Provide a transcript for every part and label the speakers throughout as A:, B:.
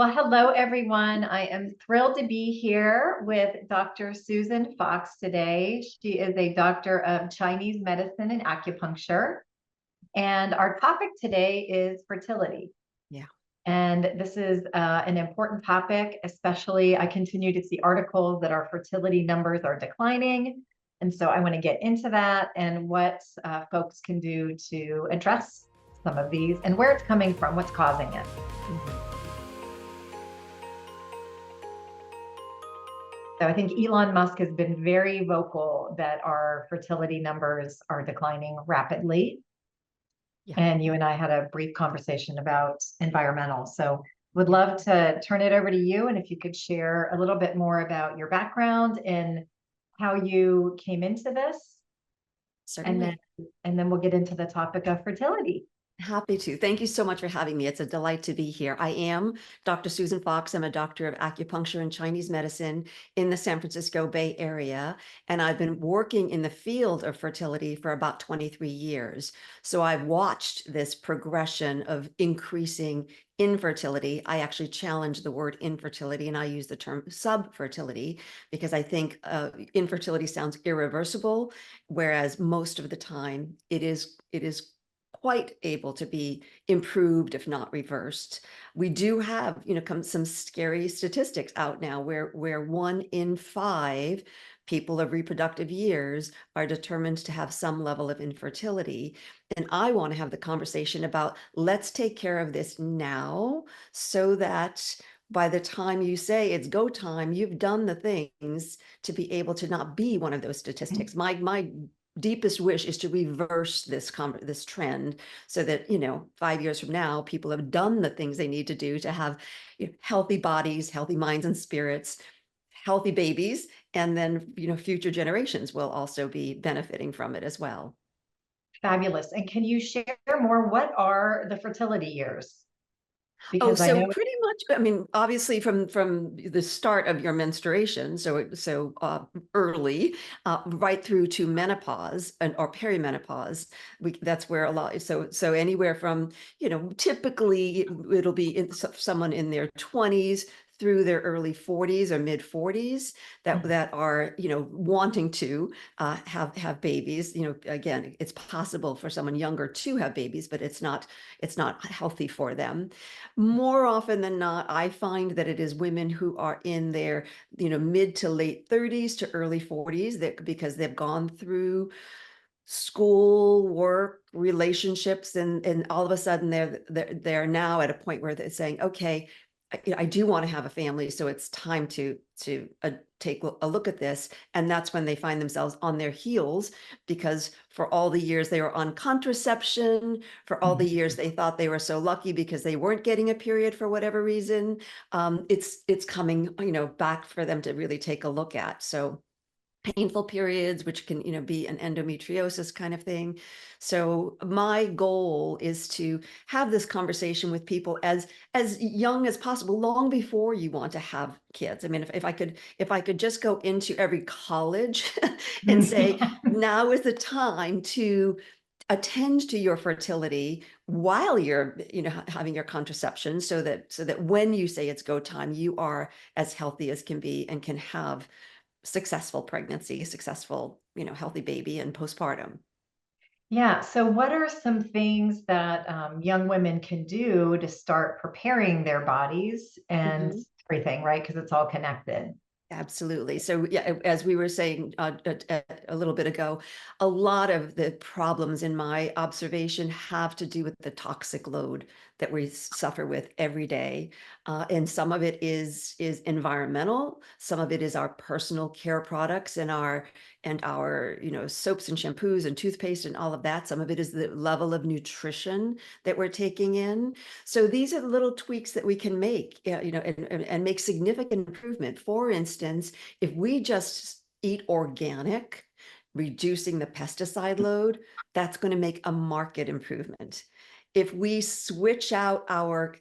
A: Well, hello, everyone. I am thrilled to be here with Dr. Susan Fox today. She is a doctor of Chinese medicine and acupuncture. And our topic today is fertility.
B: Yeah.
A: And this is an important topic, especially I continue to see articles that our fertility numbers are declining. And so I want to get into that and what folks can do to address some of these and where it's coming from, what's causing it.
B: Mhm.
A: So I think Elon Musk has been very vocal that our fertility numbers are declining rapidly.
B: Yeah.
A: And you and I had a brief conversation about environmental. So would
B: Yeah.
A: love to turn it over to you. And if you could share a little bit more about your background and how you came into this, and then
B: Certainly.
A: and then we'll get into the topic of fertility.
B: Happy to. Thank you so much for having me. It's a delight to be here. I am Dr. Susan Fox. I'm a doctor of acupuncture and Chinese medicine in the San Francisco Bay Area. And I've been working in the field of fertility for about 23 years. So I've watched this progression of increasing infertility. I actually challenge the word infertility and I use the term subfertility because I think infertility sounds irreversible, whereas most of the time it is quite able to be improved, if not reversed. We do have, some scary statistics out now where 1 in 5 people of reproductive years are determined to have some level of infertility. And I want to have the conversation about let's take care of this now so that by the time you say it's go time, you've done the things to be able to not be one of those statistics. My deepest wish is to reverse this trend so that 5 years from now people have done the things they need to do to have healthy bodies, healthy minds and spirits, healthy babies, and then future generations will also be benefiting from it as well.
A: Fabulous. And can you share more? What are the fertility years?
B: Oh,
A: Because I
B: so
A: know.
B: pretty much, I mean, obviously from the start of your menstruation, so early, right through to menopause or perimenopause, that's where a lot. So anywhere from typically it'll be someone in their 20s through their early 40s or mid 40s that are wanting to have babies. Again, it's possible for someone younger to have babies, but it's not healthy for them. More often than not, I find that it is women who are in their, mid to late 30s to early 40s because they've gone through school, work, relationships, and all of a sudden they're now at a point where they're saying, okay, I do want to have a family, so it's time to take a look at this. And that's when they find themselves on their heels, because for all the years they were on contraception, for all the years they thought they were so lucky because they weren't getting a period for whatever reason, it's coming back for them to really take a look at. So painful periods, which can, be an endometriosis kind of thing. So my goal is to have this conversation with people as young as possible, long before you want to have kids. I mean, if I could just go into every college and say, now is the time to attend to your fertility while you're having your contraception, so that when you say it's go time, you are as healthy as can be and can have successful pregnancy, successful, healthy baby and postpartum.
A: Yeah. So, what are some things that young women can do to start preparing their bodies and
B: Mhm.
A: everything, right? Because it's all connected.
B: Absolutely. So, yeah, as we were saying a little bit ago, a lot of the problems in my observation have to do with the toxic load that we suffer with every day, and some of it is environmental. Some of it is our personal care products and our soaps and shampoos and toothpaste and all of that. Some of it is the level of nutrition that we're taking in. So these are the little tweaks that we can make, and make significant improvement. For instance, if we just eat organic, reducing the pesticide load, that's going to make a market improvement. If we switch out our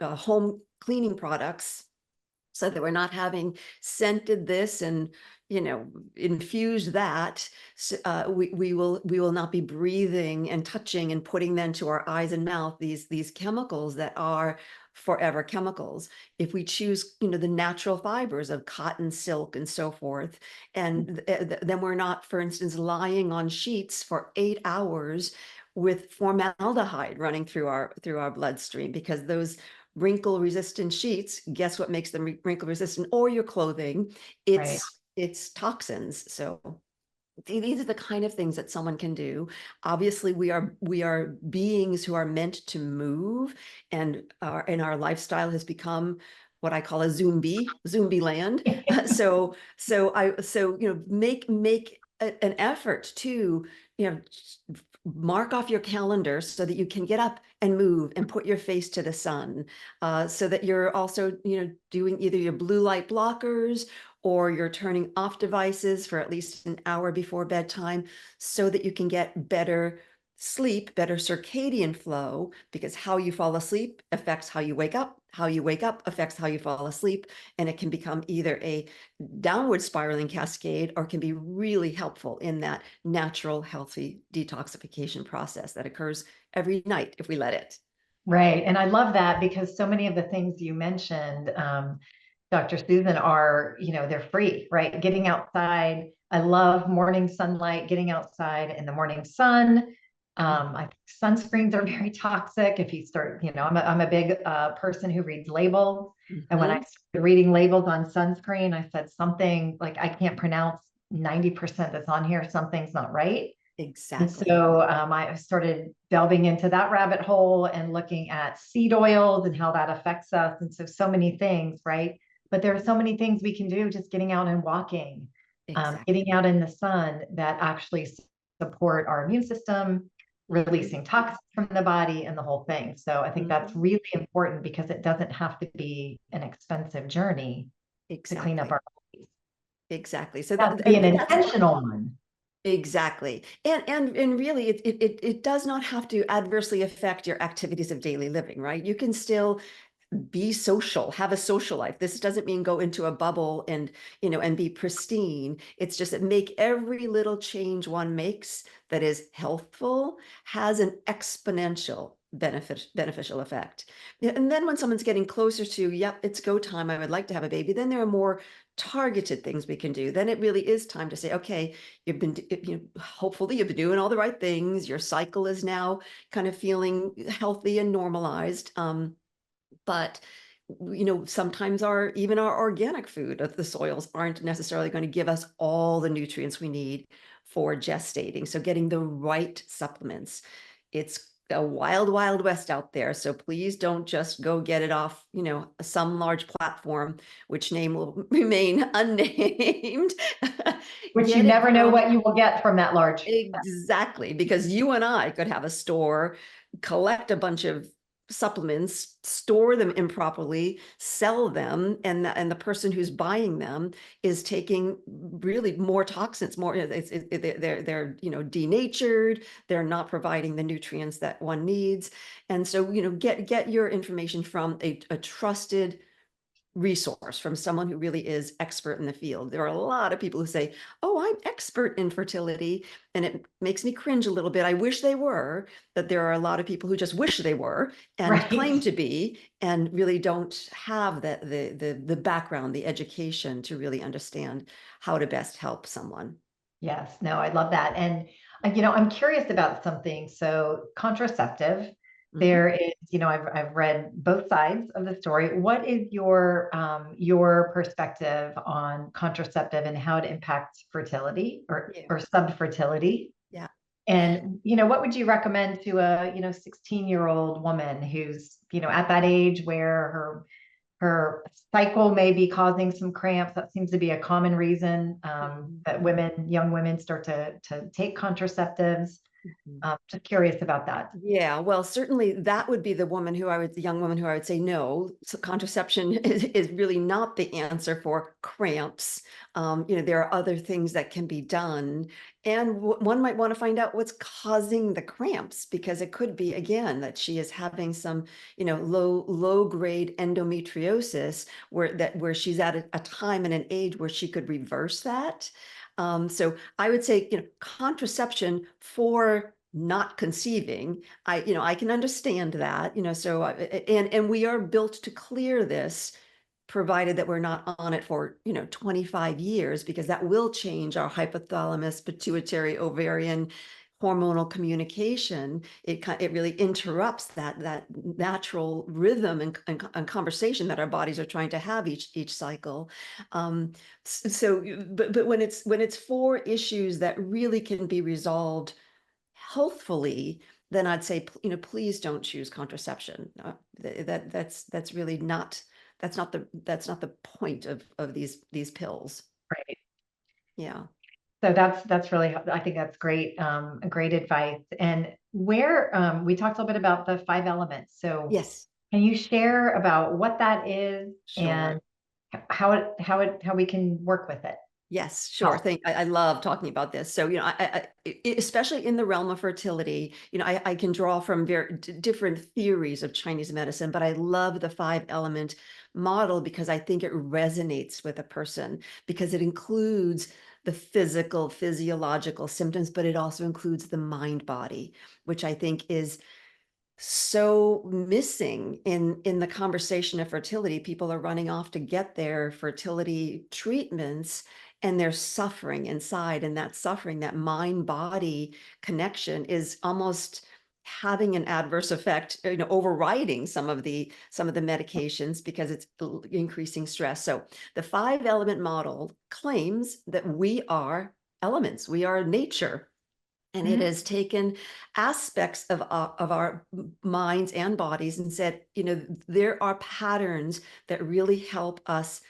B: home cleaning products so that we're not having scented this and infused that, we will not be breathing and touching and putting them to our eyes and mouth these chemicals that are forever chemicals. If we choose, you know, the natural fibers of cotton, silk, and so forth, and then we're not, for instance, lying on sheets for 8 hours with formaldehyde running through our bloodstream, because those wrinkle resistant sheets, guess what makes them wrinkle resistant, or your clothing,
A: Right.
B: it's toxins. So these are the kind of things that someone can do. Obviously, we are beings who are meant to move, and our lifestyle has become what I call a zombie land. So you know, make an effort to, you know, mark off your calendar so that you can get up and move and put your face to the sun, so that you're also, you know, doing either your blue light blockers, or you're turning off devices for at least an hour before bedtime, so that you can get better sleep, better circadian flow, because how you fall asleep affects how you wake up. How you wake up affects how you fall asleep. And it can become either a downward spiraling cascade, or can be really helpful in that natural, healthy detoxification process that occurs every night if we let it.
A: Right. And I love that, because so many of the things you mentioned, Dr. Susan, are, they're free, right? Getting outside. I love morning sunlight, getting outside in the morning sun. I think sunscreens are very toxic. If you start, I'm a big person who reads labels. And when I
B: Mhm.
A: started reading labels on sunscreen, I said something like, I can't pronounce 90% that's on here. Something's not right. And
B: Exactly.
A: so I started delving into that rabbit hole and looking at seed oils and how that affects us. And so many things, right? But there are so many things we can do just getting out and walking,
B: Exactly.
A: getting out in the sun, that actually support our immune system,
B: Mhm.
A: releasing toxins from the body and the whole thing. So I think that's
B: Mhm.
A: really important, because it doesn't have to be an expensive journey to clean up
B: Exactly.
A: our bodies.
B: Exactly. So
A: It has
B: that,
A: to be an
B: and that's
A: intentional one.
B: exactly. And really, it does not have to adversely affect your activities of daily living, right? You can still be social, have a social life. This doesn't mean go into a bubble and, you know, and be pristine. It's just that make every little change one makes that is healthful has an exponential beneficial effect. Yeah. And then when someone's getting closer to, yep, it's go time, I would like to have a baby, then there are more targeted things we can do. Then it really is time to say, okay, hopefully you've been doing all the right things. Your cycle is now kind of feeling healthy and normalized. But you know, sometimes our organic food of the soils aren't necessarily going to give us all the nutrients we need for gestating. So getting the right supplements. It's a wild, wild west out there. So please don't just go get it off, you know, some large platform, which name will remain unnamed.
A: Which you
B: Get it
A: never know
B: from
A: what you will get from that large.
B: exactly, because you and I could have a store, collect a bunch of supplements, store them improperly, sell them, and the person who's buying them is taking really more toxins, more they're you know, denatured, they're not providing the nutrients that one needs. And so, you know, get your information from a trusted resource, from someone who really is expert in the field. There are a lot of people who say, oh, I'm expert in fertility, and it makes me cringe a little bit. I wish they were, but there are a lot of people who just wish they were and claim
A: Right.
B: to be, and really don't have the background, the education to really understand how to best help someone.
A: Yes, no, I love that. And, I'm curious about something. So contraceptive,
B: Mhm.
A: there is, I've read both sides of the story. What is your perspective on contraceptive and how it impacts fertility
B: Yeah.
A: or subfertility?
B: Yeah.
A: And, what would you recommend to a, 16-year-old woman who's, at that age where her cycle may be causing some cramps? That seems to be a common reason that
B: Mhm.
A: young women start to take contraceptives.
B: Mhm.
A: Just curious about that.
B: Yeah, well, certainly that would be the young woman who I would say no. So contraception is really not the answer for cramps. You know, there are other things that can be done, and one might want to find out what's causing the cramps, because it could be again that she is having some, you know, low grade endometriosis where she's at a time and an age where she could reverse that. So I would say, you know, contraception for not conceiving, I can understand that, so, and we are built to clear this, provided that we're not on it for, 25 years, because that will change our hypothalamus, pituitary, ovarian, hormonal communication. It really interrupts that natural rhythm and conversation that our bodies are trying to have each cycle. But when it's for issues that really can be resolved healthfully, then I'd say, please don't choose contraception. That's really not, that's not the point of these pills.
A: Right.
B: Yeah.
A: So that's really, I think that's great, great advice. And where we talked a little bit about the five elements. So
B: Yes.
A: can you share about what that is
B: Sure.
A: and how we can work with it?
B: Yes, sure.
A: Help.
B: I love talking about this. So, especially in the realm of fertility, I can draw from very different theories of Chinese medicine, but I love the 5 element model because I think it resonates with a person, because it includes the physiological symptoms, but it also includes the mind body, which I think is so missing in the conversation of fertility. People are running off to get their fertility treatments, and they're suffering inside, and that suffering, that mind body connection, is almost having an adverse effect, overriding some of the medications, because it's increasing stress. So the 5 element model claims that we are elements, we are nature, and it
A: Mhm.
B: has taken aspects of our minds and bodies and said, there are patterns that really help us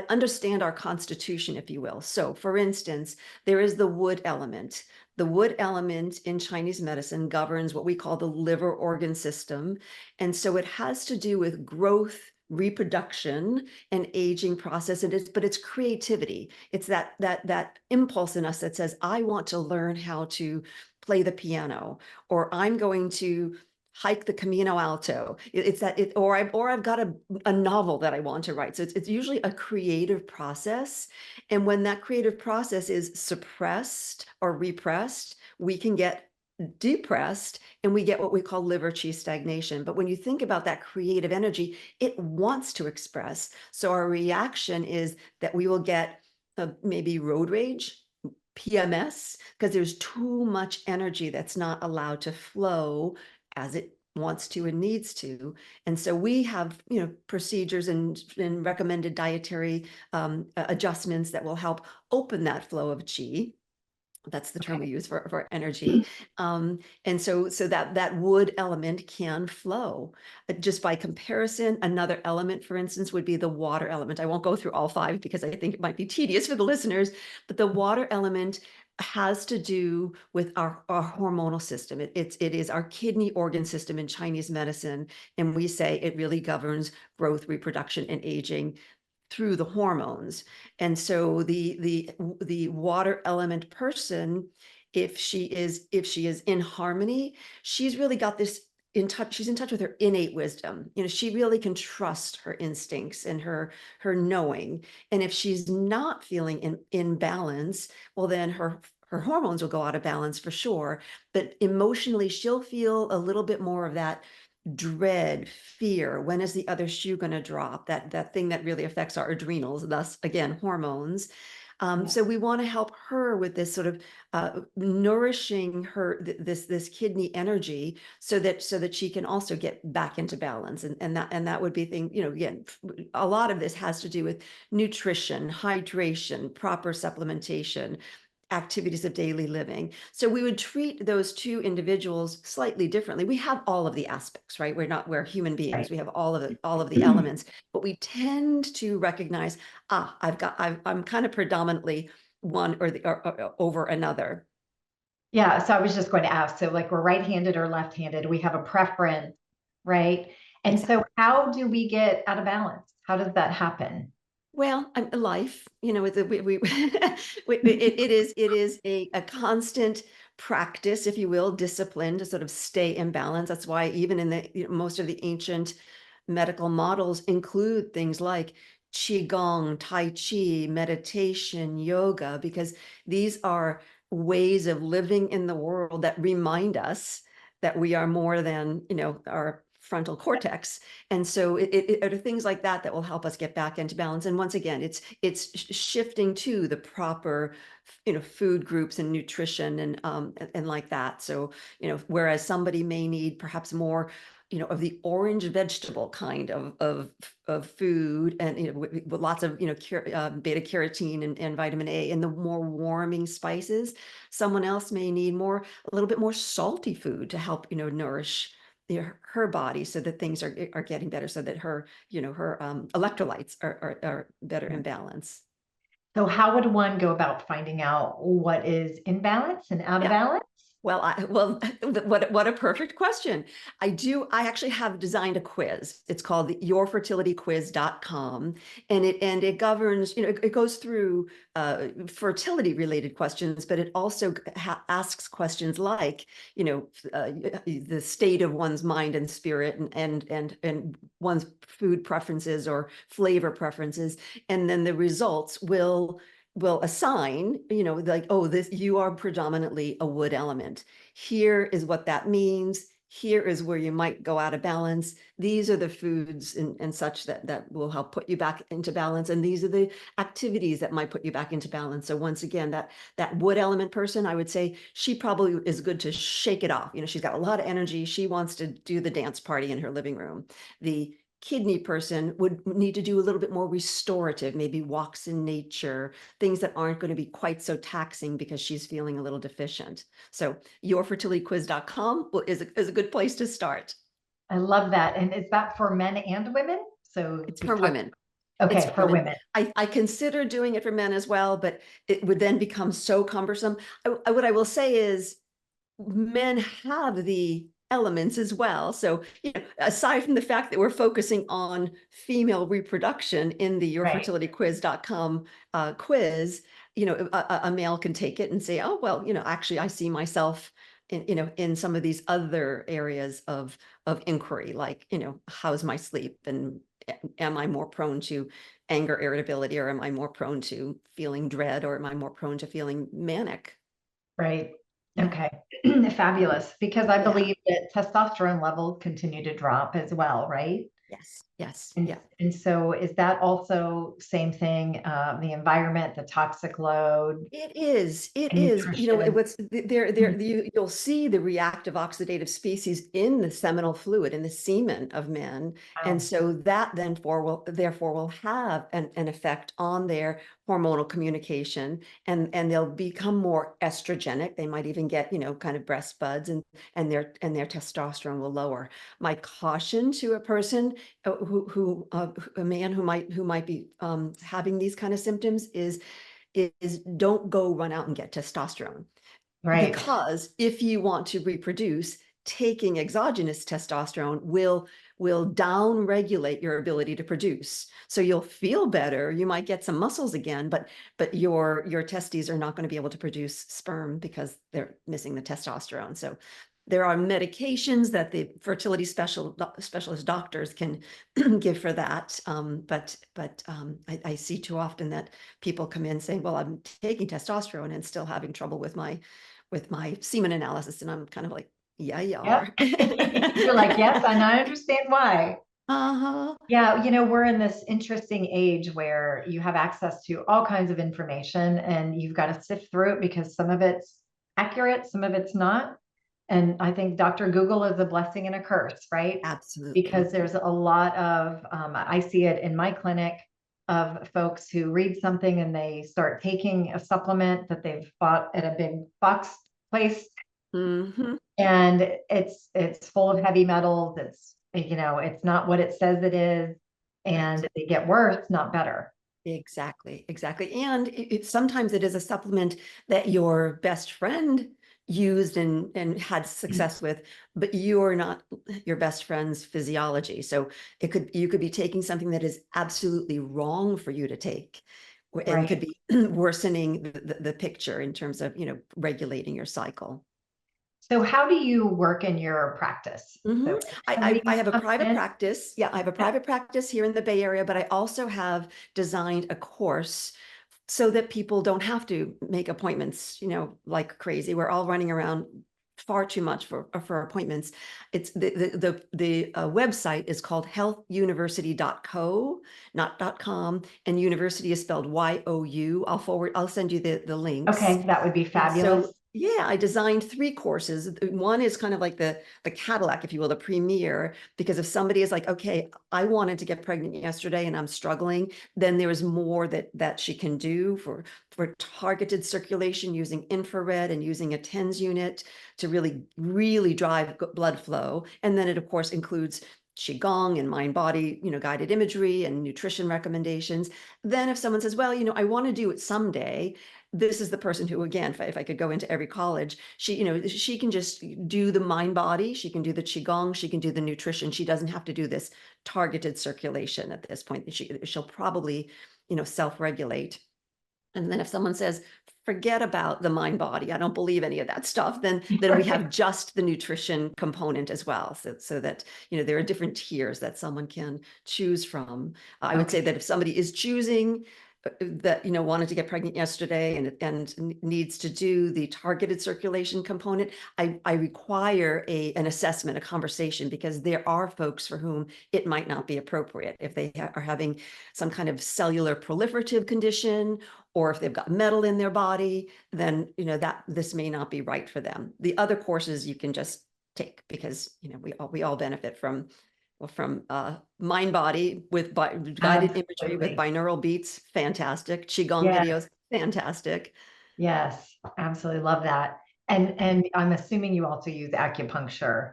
B: understand our constitution, if you will. So, for instance, there is the wood element. The wood element in Chinese medicine governs what we call the liver organ system. And so it has to do with growth, reproduction, and aging process. But it's creativity. It's that impulse in us that says, I want to learn how to play the piano, or I'm going to hike the Camino Alto. It's that it, or I've got a novel that I want to write. So it's usually a creative process. And when that creative process is suppressed or repressed, we can get depressed, and we get what we call liver qi stagnation. But when you think about that creative energy, it wants to express. So our reaction is that we will get maybe road rage, PMS, because there's too much energy that's not allowed to flow as it wants to and needs to. And so we have, procedures and recommended dietary adjustments that will help open that flow of qi. That's the term we
A: Okay.
B: use for energy. And so that wood element can flow. Just by comparison, another element, for instance, would be the water element. I won't go through all 5 because I think it might be tedious for the listeners, but the water element has to do with our hormonal system. It is our kidney organ system in Chinese medicine. And we say it really governs growth, reproduction, and aging through the hormones. And so the water element person, if she is in harmony, she's really got this she's in touch with her innate wisdom. She really can trust her instincts and her knowing. And if she's not feeling in balance, well, then her hormones will go out of balance for sure. But emotionally, she'll feel a little bit more of that dread, fear. When is the other shoe going to drop? That thing that really affects our adrenals, thus again hormones.
A: Yeah.
B: So we want to help her with this sort of nourishing her this kidney energy, so that she can also get back into balance. And that would be thing, again, a lot of this has to do with nutrition, hydration, proper supplementation, activities of daily living. So we would treat those 2 individuals slightly differently. We have all of the aspects, right? We're human beings.
A: Right.
B: We have all of the elements, but we tend to recognize, I'm kind of predominantly one or over another.
A: Yeah. So I was just going to ask, so like we're right-handed or left-handed, we have a preference, right? And
B: Exactly.
A: so how do we get out of balance? How does that happen?
B: Well, life, it is a constant practice, if you will, discipline to sort of stay in balance. That's why even in most of the ancient medical models include things like qigong, tai chi, meditation, yoga, because these are ways of living in the world that remind us that we are more than, our frontal cortex. And so it are things like that that will help us get back into balance. And once again, it's shifting to the proper, food groups and nutrition and like that. So, whereas somebody may need perhaps more, of the orange vegetable kind of food, and with lots of beta carotene and vitamin A, and the more warming spices. Someone else may need a little bit more salty food to help nourish her body, so that things are getting better, so that her electrolytes are better in balance.
A: So how would one go about finding out what is in balance and out of
B: Yeah.
A: balance?
B: Well, what a perfect question. I actually have designed a quiz. It's called the yourfertilityquiz.com, and it governs, it goes through fertility related questions, but it also asks questions like, the state of one's mind and spirit, and one's food preferences or flavor preferences, and then the results will assign, like, oh, you are predominantly a wood element. Here is what that means. Here is where you might go out of balance. These are the foods and such that will help put you back into balance. And these are the activities that might put you back into balance. So once again, that wood element person, I would say she probably is good to shake it off. She's got a lot of energy. She wants to do the dance party in her living room. The kidney person would need to do a little bit more restorative, maybe walks in nature, things that aren't going to be quite so taxing because she's feeling a little deficient. So yourfertilityquiz.com is a good place to start.
A: I love that. And is that for men and women? So
B: It's for women.
A: Okay,
B: It's
A: for women.
B: I consider doing it for men as well, but it would then become so cumbersome. What I will say is men have the elements as well. So, aside from the fact that we're focusing on female reproduction in the yourfertilityquiz.com quiz, a male can take it and say, oh, well, actually, I see myself in some of these other areas of inquiry, like, how's my sleep, and am I more prone to anger, irritability, or am I more prone to feeling dread, or am I more prone to feeling manic?
A: Right.
B: Yeah.
A: Okay. Fabulous. Because I
B: Yeah.
A: believe that testosterone levels continue to drop as well, right?
B: Yes. Yes.
A: And,
B: Yeah.
A: and so is that also same thing, the environment, the toxic load
B: It is. It
A: and
B: is.
A: nutrition?
B: What's there? You'll see the reactive oxidative species in the seminal fluid, in the semen of men, and
A: Wow.
B: so that therefore will have an effect on their hormonal communication, and they'll become more estrogenic. They might even get kind of breast buds, and their testosterone will lower. My caution to a person a man who might be having these kind of symptoms is don't go run out and get testosterone,
A: Right.
B: because if you want to reproduce, taking exogenous testosterone will down regulate your ability to produce. So you'll feel better, you might get some muscles again, but your testes are not going to be able to produce sperm because they're missing the testosterone. So there are medications that the fertility specialist doctors can give for that. I see too often that people come in saying, well, I'm taking testosterone and still having trouble with my semen analysis. And I'm kind of like, yeah, you
A: Yep.
B: are.
A: You're like, yes, and I understand why.
B: Uh-huh.
A: Yeah, we're in this interesting age where you have access to all kinds of information and you've got to sift through it because some of it's accurate, some of it's not. And I think Dr. Google is a blessing and a curse, right?
B: Absolutely.
A: Because there's a lot of, I see it in my clinic, of folks who read something and they start taking a supplement that they've bought at a big box place,
B: Mm-hmm.
A: and it's full of heavy metals. It's not what it says it is,
B: Right.
A: and they get worse, not better.
B: Exactly. Exactly. And sometimes it is a supplement that your best friend used and had success with, but you're not your best friend's physiology. So you could be taking something that is absolutely wrong for you to take, and could
A: Right.
B: be worsening the picture in terms of, regulating your cycle.
A: So how do you work in your practice?
B: Mhm.
A: So if somebody
B: I have a
A: comes
B: private
A: in,
B: practice. Yeah, I have a
A: yeah,
B: private practice here in the Bay Area, but I also have designed a course so that people don't have to make appointments, like crazy. We're all running around far too much for appointments. It's the website is called healthuniversity.co, not .com, and university is spelled YOU. I'll send you the links.
A: Okay, that would be
B: And
A: fabulous.
B: so, yeah, I designed 3 courses. One is kind of like the Cadillac, if you will, the premier, because if somebody is like, okay, I wanted to get pregnant yesterday and I'm struggling, then there is more that she can do for targeted circulation using infrared and using a TENS unit to really drive blood flow. And then it, of course, includes Qigong and mind body, guided imagery and nutrition recommendations. Then if someone says, well, I want to do it someday, this is the person who, again, if I could go into every college, she can just do the mind body, she can do the Qigong, she can do the nutrition. She doesn't have to do this targeted circulation at this point. She'll probably, self-regulate. And then if someone says, forget about the mind body, I don't believe any of that stuff, then we have just the nutrition component as well. So that, there are different tiers that someone can choose from. I would say that if somebody is choosing that, wanted to get pregnant yesterday and needs to do the targeted circulation component, I require an assessment, a conversation, because there are folks for whom it might not be appropriate. If they are having some kind of cellular proliferative condition, or if they've got metal in their body, then, that this may not be right for them. The other courses you can just take because, we all benefit from mind body with guided imagery with
A: Absolutely.
B: binaural beats, fantastic. Qigong
A: Yes,
B: videos, fantastic.
A: yes, absolutely love that. And I'm assuming you also use acupuncture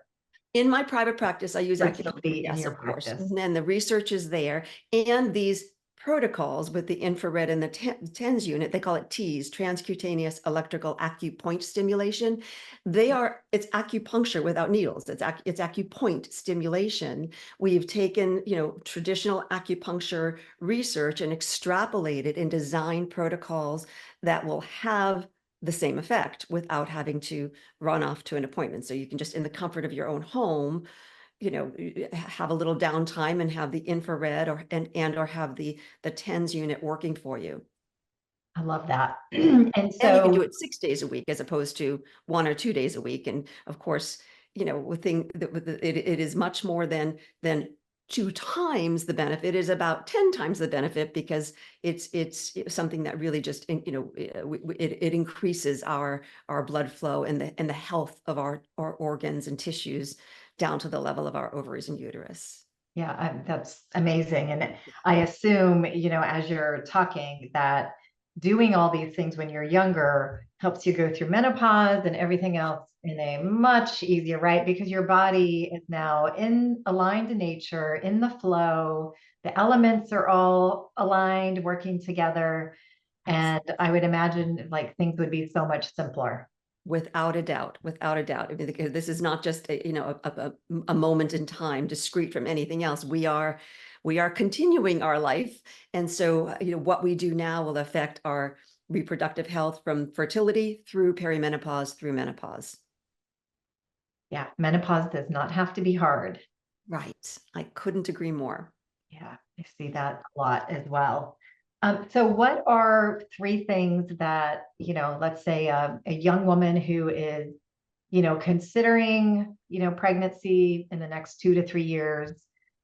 B: In my private practice, I use acupuncture,
A: fertility in
B: yes,
A: your
B: of course.
A: practice.
B: And the research is there. And these protocols with the infrared and the TENS unit, they call it TEAS, transcutaneous electrical acupoint stimulation. It's acupuncture without needles. It's acupoint stimulation. We've taken, traditional acupuncture research and extrapolated and designed protocols that will have the same effect without having to run off to an appointment. So you can just, in the comfort of your own home, have a little downtime and have the infrared or have the TENS unit working for you.
A: I love that.
B: And
A: And
B: you can do
A: so,
B: it 6 days a week as opposed to 1 or 2 days a week. And of course, it is much more than 2 times the benefit. It is about 10 times the benefit because it's something that really just, it increases our blood flow and the health of our organs and tissues down to the level of our ovaries and uterus.
A: yeah, that's amazing. And I assume, as you're talking, that doing all these things when you're younger helps you go through menopause and everything else in a much easier, right? Because your body is now aligned to nature, in the flow. The elements are all aligned, working together. And I would imagine like things would be so much simpler.
B: Without a doubt, without a doubt. I mean, because this is not just a moment in time discrete from anything else. We are continuing our life, and so what we do now will affect our reproductive health from fertility through perimenopause through menopause.
A: Yeah, menopause does not have to be hard.
B: Right. I couldn't agree more.
A: Yeah, I see that a lot as well. So what are 3 things that, let's say a young woman who is, considering, pregnancy in the next 2 to 3 years,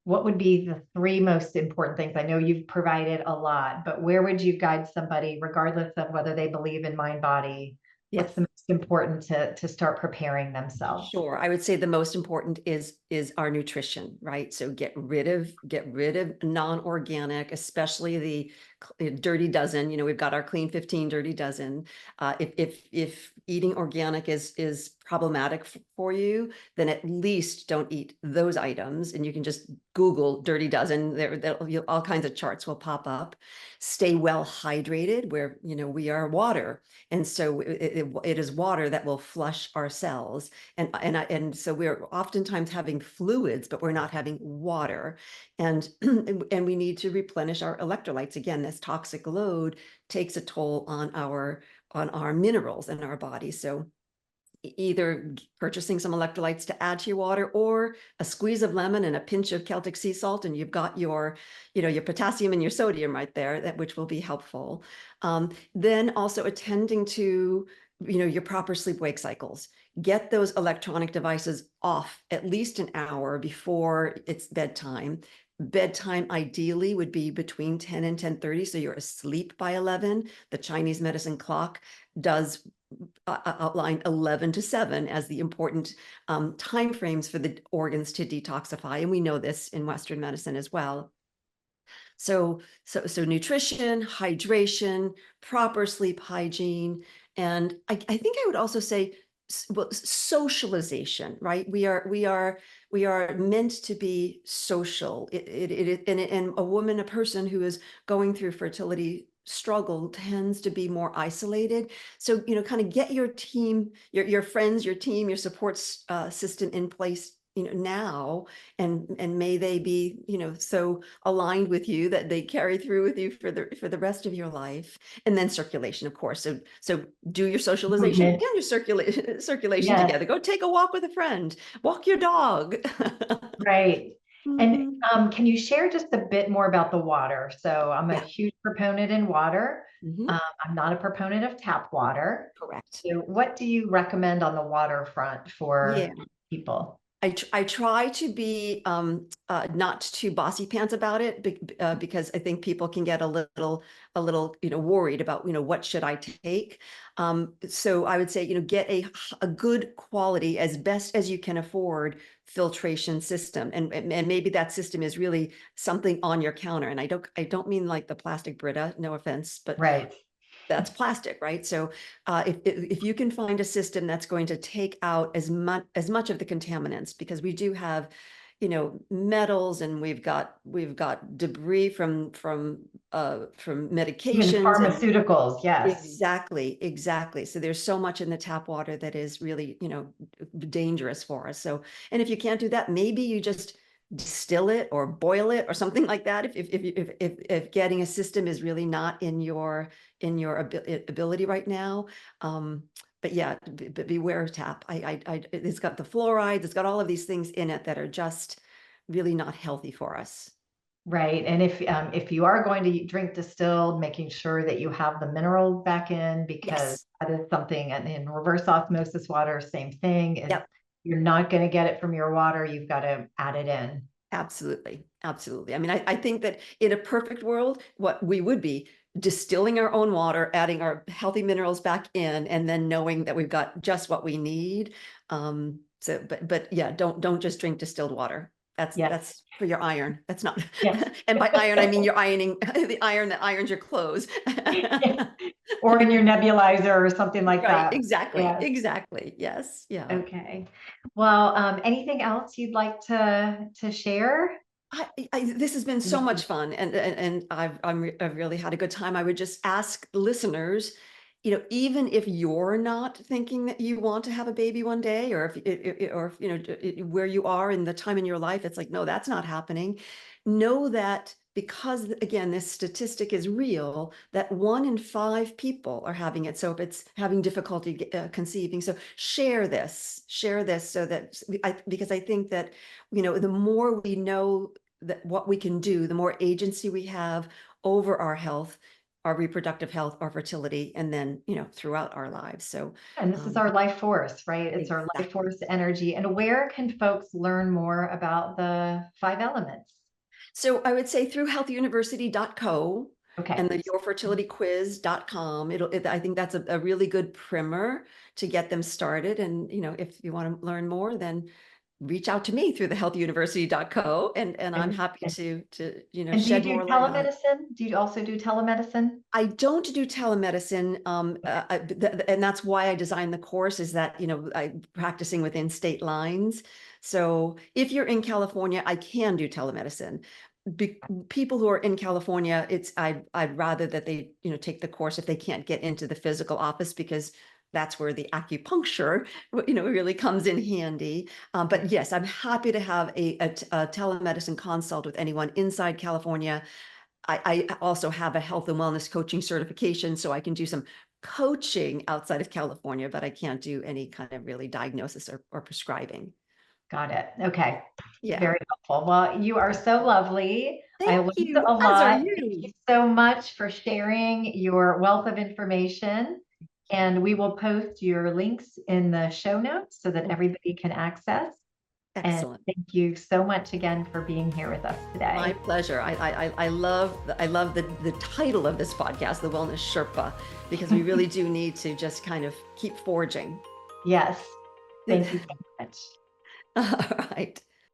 A: what would be the 3 most important things? I know you've provided a lot, but where would you guide somebody, regardless of whether they believe in mind body?
B: Yes.
A: What's the most important to start preparing themselves?
B: Sure. I would say the most important is our nutrition, right? So get rid of non-organic, especially the dirty dozen. We've got our clean 15 dirty dozen. If eating organic is problematic for you, then at least don't eat those items. And you can just Google dirty dozen. All kinds of charts will pop up. Stay well hydrated, where we are water, and so it is water that will flush our cells. And so we're oftentimes having fluids, but we're not having water. And and we need to replenish our electrolytes. Again, this toxic load takes a toll on our minerals in our body. So either purchasing some electrolytes to add to your water, or a squeeze of lemon and a pinch of Celtic sea salt, and you've got your, your potassium and your sodium right there, which will be helpful. Then also attending to, your proper sleep-wake cycles. Get those electronic devices off at least an hour before it's bedtime. Bedtime ideally would be between 10 and 10:30, so you're asleep by 11. The Chinese medicine clock does outline 11 to 7 as the important time frames for the organs to detoxify, and we know this in Western medicine as well. So nutrition, hydration, proper sleep hygiene, and I think I would also say, well, socialization, right? We are meant to be social. And a woman, a person who is going through fertility struggle tends to be more isolated. So, kind of get your team, your friends, your team, your support system in place, now, and may they be, so aligned with you that they carry through with you for the rest of your life. And then circulation, of course. So do your socialization and
A: Movement.
B: your circulation
A: Yes.
B: together. Go take a walk with a friend, walk your dog.
A: Right. And
B: Mhm.
A: can you share just a bit more about the water? So I'm a
B: Yeah.
A: huge proponent in water.
B: Mhm.
A: I'm not a proponent of tap water.
B: Correct.
A: So what do you recommend on the water front
B: Yeah.
A: for people?
B: I try to be not too bossy pants about it, because I think people can get a little worried about, what should I take. So I would say, get a good quality, as best as you can afford, filtration system, and maybe that system is really something on your counter. And I don't mean like the plastic Brita, no offense, but
A: Right.
B: that's plastic, right? So if you can find a system that's going to take out as much of the contaminants, because we do have, metals, and we've got debris from
A: Even
B: medications, and
A: pharmaceuticals, yes.
B: exactly. So there's so much in the tap water that is really, dangerous for us. So, and if you can't do that, maybe you just distill it or boil it or something like that. If getting a system is really not in your ability right now. But yeah, but beware of tap. It's got the fluorides, it's got all of these things in it that are just really not healthy for us.
A: Right. And if you are going to drink distilled, making sure that you have the minerals back in, because
B: Yes.
A: that is something, and in reverse osmosis water, same thing. Is
B: Yep.
A: you're not going to get it from your water, you've got to add it in.
B: Absolutely. I mean, I think that in a perfect world, what we would be distilling our own water, adding our healthy minerals back in, and then knowing that we've got just what we need. But yeah, don't just drink distilled water.
A: Yes.
B: That's for your iron. That's not,
A: Yes.
B: and by iron, I mean you're ironing the iron that irons your clothes.
A: Or in your nebulizer or something like
B: Right,
A: that. Yes.
B: exactly. Yes, yeah.
A: Okay. Well, anything else you'd like to share?
B: This has been so much fun, and I've really had a good time. I would just ask listeners, even if you're not thinking that you want to have a baby one day, or if where you are in the time in your life, it's like, no, that's not happening. Know that, because again, this statistic is real, that 1 in 5 people are having it. So if it's having difficulty conceiving, so share this, so that because I think that, the more we know that what we can do, the more agency we have over our health, our reproductive health, our fertility, and then, throughout our lives. So,
A: And this is our life force, right? It's our life
B: exactly.
A: force energy. And where can folks learn more about the 5 elements?
B: So I would say through healthuniversity.co
A: Okay.
B: and the yourfertilityquiz.com. I think that's a really good primer to get them started. And, if you want to learn more, then reach out to me through the healthuniversity.co, and I'm
A: And,
B: happy to
A: and do you
B: shed
A: do
B: more light on it.
A: telemedicine? Do you also do telemedicine?
B: I don't do telemedicine,
A: Okay.
B: and that's why I designed the course, is that, I'm practicing within state lines. So if you're in California, I can do telemedicine. People who are in California, I'd rather that they, take the course if they can't get into the physical office, because that's where the acupuncture, really comes in handy. But yes, I'm happy to have a telemedicine consult with anyone inside California. I also have a health and wellness coaching certification, so I can do some coaching outside of California, but I can't do any kind of really diagnosis or prescribing.
A: Got it. Okay.
B: Yeah.
A: Very helpful. Well, you are so lovely. I
B: Thank
A: learned
B: you.
A: a
B: As are
A: lot. Thank you
B: you.
A: so much for sharing your wealth of information. And we will post your links in the show notes so that
B: Okay.
A: everybody can access. And
B: Excellent.
A: thank you so much again for being here with us
B: My
A: today.
B: pleasure. I love the title of this podcast, The Wellness Sherpa, because we really do need to just kind of keep forging.
A: Yes.
B: All
A: Thank you so much.
B: right.